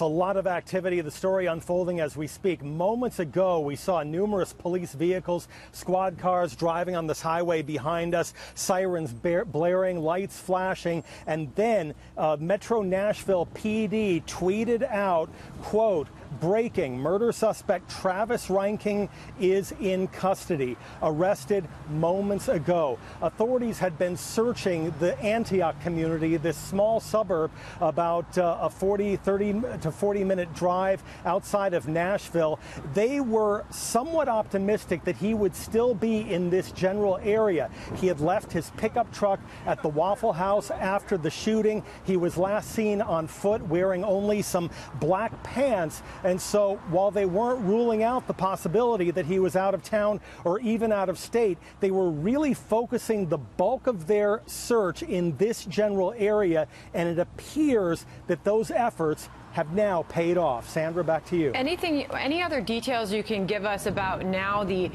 Yes, a lot of activity. The story unfolding as we speak. Moments ago, we saw numerous police vehicles, squad cars driving on this highway behind us, sirens blaring, lights flashing, and then Metro Nashville PD tweeted out, quote, "Breaking, murder suspect Travis Reinking is in custody, arrested moments ago." Authorities had been searching the Antioch community, this small suburb about a 30 to 40-minute drive outside of Nashville. They were somewhat optimistic that he would still be in this general area. He had left his pickup truck at the Waffle House after the shooting. He was last seen on foot wearing only some black pants. And so while they weren't ruling out the possibility that he was out of town or even out of state, they were really focusing the bulk of their search in this general area. And it appears that those efforts have now paid off. Sandra, back to you. Any other details you can give us about now the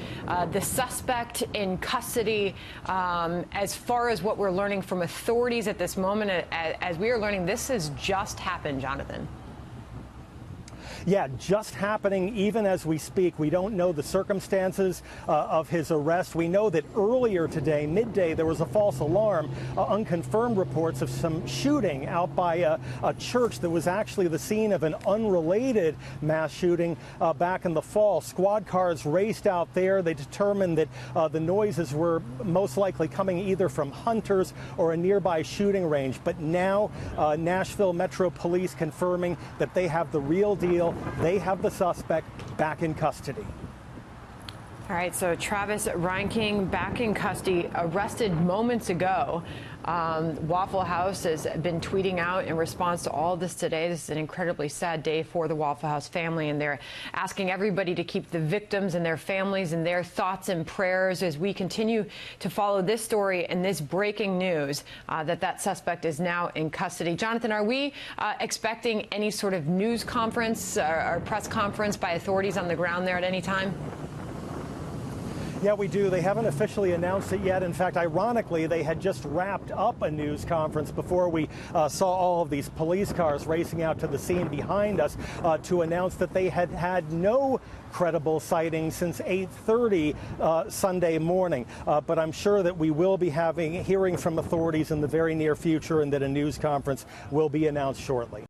suspect in custody, as far as what we're learning from authorities at this moment? As we are learning, this has just happened, Jonathan. Yeah, just happening even as we speak. We don't know the circumstances of his arrest. We know that earlier today, midday, there was a false alarm, unconfirmed reports of some shooting out by a church that was actually the scene of an unrelated mass shooting back in the fall. Squad cars raced out there. They determined that the noises were most likely coming either from hunters or a nearby shooting range. But now Nashville Metro Police confirming that they have the real deal. They have the suspect back in custody. All right, so Travis Reinking back in custody, arrested moments ago. Waffle House has been tweeting out in response to all this today. This is an incredibly sad day for the Waffle House family, and they're asking everybody to keep the victims and their families in their thoughts and prayers as we continue to follow this story and this breaking news that suspect is now in custody. Jonathan, are we expecting any sort of news conference or press conference by authorities on the ground there at any time? Yeah, we do. They haven't officially announced it yet. In fact, ironically, they had just wrapped up a news conference before we saw all of these police cars racing out to the scene behind us to announce that they had had no credible sightings since 8:30 Sunday morning. But I'm sure that we will be hearing from authorities in the very near future and that a news conference will be announced shortly.